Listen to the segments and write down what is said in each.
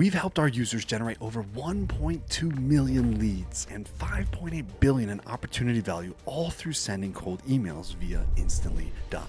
We've helped our users generate over 1.2 million leads and 5.8 billion in opportunity value, all through sending cold emails via Instantly.ai.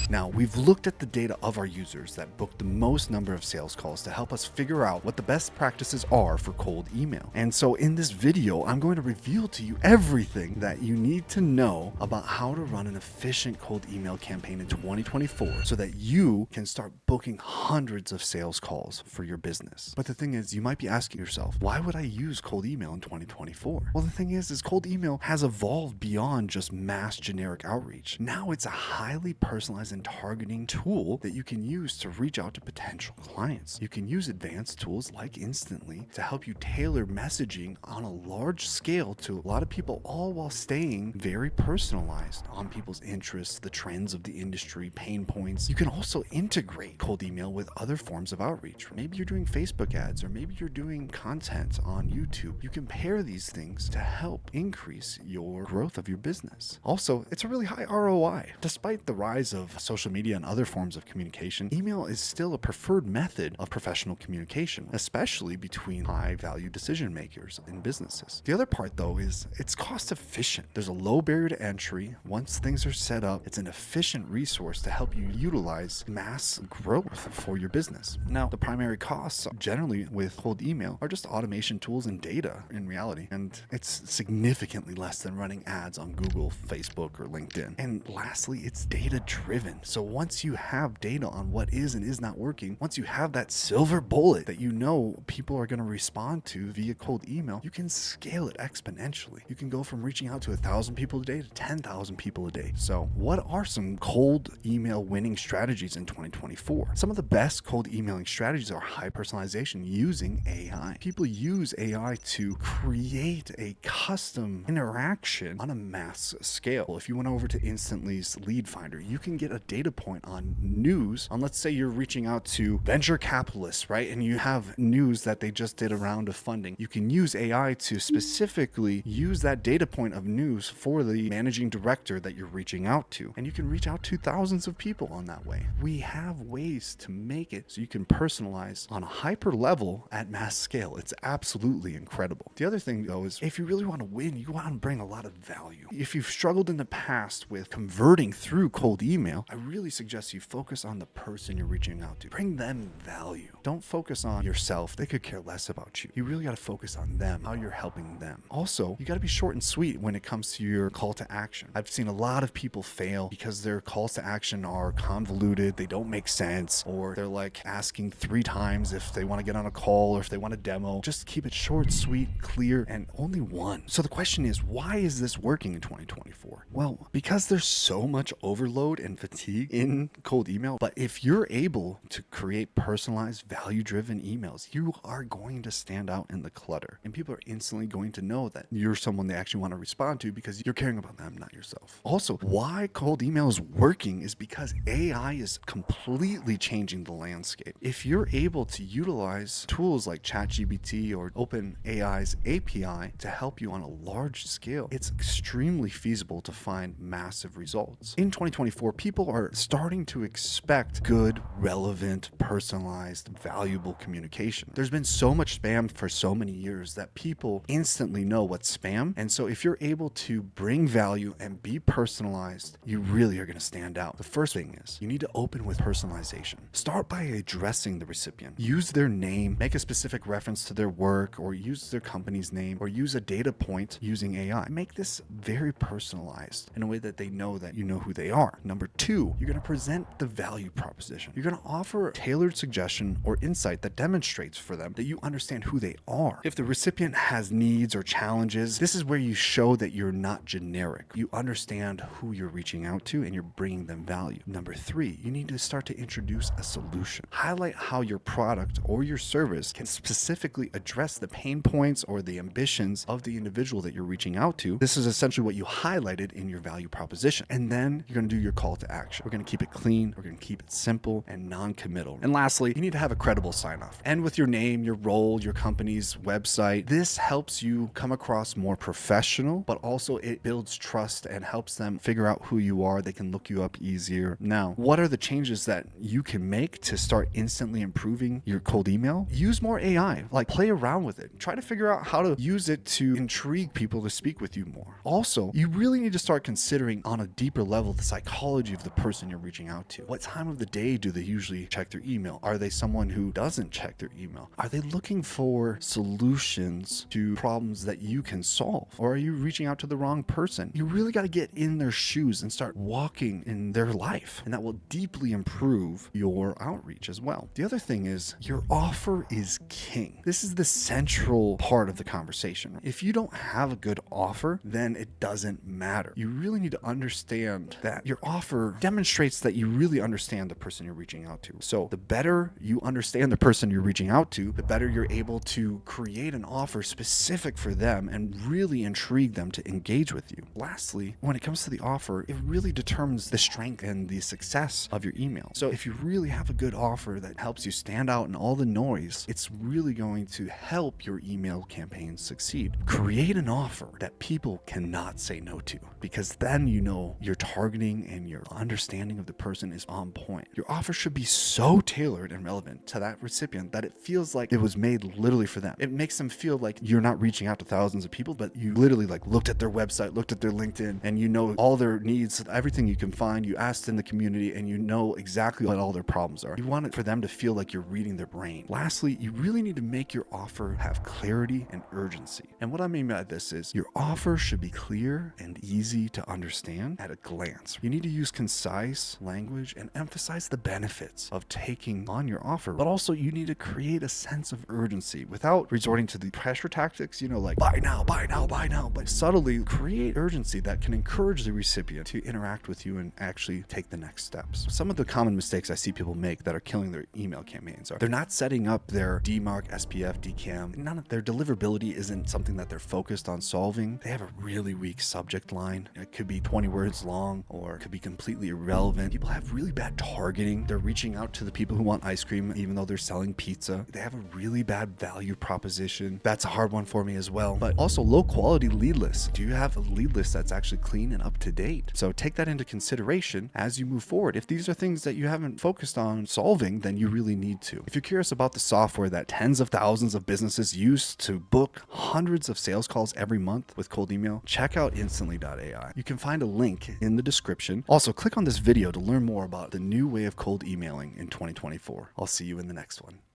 Now, we've looked at the data of our users that booked the most number of sales calls to help us figure out what the best practices are for cold email. And so in this video, I'm going to reveal to you everything that you need to know about how to run an efficient cold email campaign in 2024 so that you can start booking hundreds of sales calls for your business. But the thing is, you might be asking yourself, why would I use cold email in 2024? Well, the thing is cold email has evolved beyond just mass generic outreach. Now it's a highly personalized and targeting tool that you can use to reach out to potential clients. You can use advanced tools like Instantly to help you tailor messaging on a large scale to a lot of people, all while staying very personalized on people's interests, the trends of the industry, pain points. You can also integrate cold email with other forms of outreach. Maybe you're doing Facebook ads, or maybe you're doing content on YouTube. You can pair these things to help increase your growth of your business. Also, it's a really high ROI. Despite the rise of social media and other forms of communication, email is still a preferred method of professional communication, especially between high-value decision makers in businesses. The other part, though, is it's cost efficient. There's a low barrier to entry. Once things are set up, it's an efficient resource to help you utilize mass growth for your business. Now, the primary costs generally with cold email are just automation tools and data in reality, and it's significantly less than running ads on Google, Facebook, or LinkedIn. And lastly, it's data driven. So once you have data on what is and is not working, once you have that silver bullet that you know people are going to respond to via cold email, you can scale it exponentially. You can go from reaching out to 1,000 people a day to 10,000 people a day. So what are some cold email winning strategies in 2024? Some of the best cold emailing strategies are high personalization using AI. People use AI to create a custom interaction on a mass scale. If you went over to Instantly's lead finder, you can get a data point on news on, let's say you're reaching out to venture capitalists, right? And you have news that they just did a round of funding. You can use AI to specifically use that data point of news for the managing director that you're reaching out to. And you can reach out to thousands of people on that way. We have ways to make it so you can personalize on a hyper level at mass scale. It's absolutely incredible. The other thing, though, is if you really want to win, you want to bring a lot of value. If you've struggled in the past with converting through cold email, I really suggest you focus on the person you're reaching out to. Bring them value. Don't focus on yourself. They could care less about you. You really got to focus on them, how you're helping them. Also, you got to be short and sweet when it comes to your call to action. I've seen a lot of people fail because their calls to action are convoluted, they don't make sense, or they're like asking 3 times if they want to get on a call or if they want a demo. Just keep it short, sweet, clear, and only one. So the question is, why is this working in 2024? Well, because there's so much overload and fatigue in cold email. But if you're able to create personalized, value-driven emails, you are going to stand out in the clutter. And people are instantly going to know that you're someone they actually want to respond to because you're caring about them, not yourself. Also, why cold email is working is because AI is completely changing the landscape. If you're able to utilize tools like ChatGPT or OpenAI's API to help you on a large scale, it's extremely feasible to find massive results. In 2024, people are starting to expect good, relevant, personalized, valuable communication. There's been so much spam for so many years that people instantly know what's spam. And so if you're able to bring value and be personalized, you really are going to stand out. The first thing is you need to open with personalization. Start by addressing the recipient. Use their name, make a specific reference to their work, or use their company's name, or use a data point using AI. Make this very personalized in a way that they know that you know who they are. Number 2, you're going to present the value proposition. You're going to offer a tailored suggestion or insight that demonstrates for them that you understand who they are. If the recipient has needs or challenges, this is where you show that you're not generic. You understand who you're reaching out to and you're bringing them value. Number 3, you need to start to introduce a solution. Highlight how your product or your service can specifically address the pain points or the ambitions of the individual that you're reaching out to. This is essentially what you highlighted in your value proposition. And then you're going to do your call to action. We're going to keep it clean. We're going to keep it simple and non-committal. And lastly, you need to have a credible sign-off. End with your name, your role, your company's website. This helps you come across more professional, but also it builds trust and helps them figure out who you are. They can look you up easier. Now, what are the changes that you can make to start instantly improving your cold email email, use more AI. Like, play around with it. Try to figure out how to use it to intrigue people to speak with you more. Also, you really need to start considering on a deeper level the psychology of the person you're reaching out to. What time of the day do they usually check their email? Are they someone who doesn't check their email? Are they looking for solutions to problems that you can solve? Or are you reaching out to the wrong person? You really got to get in their shoes and start walking in their life, and that will deeply improve your outreach as well. The other thing is, your offer is king. This is the central part of the conversation. If you don't have a good offer, then it doesn't matter. You really need to understand that your offer demonstrates that you really understand the person you're reaching out to. So the better you understand the person you're reaching out to, the better you're able to create an offer specific for them and really intrigue them to engage with you. Lastly, when it comes to the offer, it really determines the strength and the success of your email. So if you really have a good offer that helps you stand out in all the noise, it's really going to help your email campaign succeed. Create an offer that people cannot say no to, because then you know your targeting and your understanding of the person is on point. Your offer should be so tailored and relevant to that recipient that it feels like it was made literally for them. It makes them feel like you're not reaching out to thousands of people, but you literally like looked at their website, looked at their LinkedIn, and you know all their needs, everything you can find. You asked in the community and you know exactly what all their problems are. You want it for them to feel like you're reading their brain. Lastly, you really need to make your offer have clarity and urgency. And what I mean by this is your offer should be clear and easy to understand at a glance. You need to use concise language and emphasize the benefits of taking on your offer, but also you need to create a sense of urgency without resorting to the pressure tactics, like buy now, buy now, buy now, but subtly create urgency that can encourage the recipient to interact with you and actually take the next steps. Some of the common mistakes I see people make that are killing their email campaigns are they're not setting up their DMARC, SPF, DCAM. None of their deliverability isn't something that they're focused on solving. They have a really weak subject line. It could be 20 words long or it could be completely irrelevant. People have really bad targeting. They're reaching out to the people who want ice cream even though they're selling pizza. They have a really bad value proposition. That's a hard one for me as well. But also low quality lead lists. Do you have a lead list that's actually clean and up to date? So take that into consideration as you move forward. If these are things that you haven't focused on solving, then you really need to. If you're curious about the software that tens of thousands of businesses use to book hundreds of sales calls every month with cold email, check out instantly.ai. You can find a link in the description. Also, click on this video to learn more about the new way of cold emailing in 2024. I'll see you in the next one.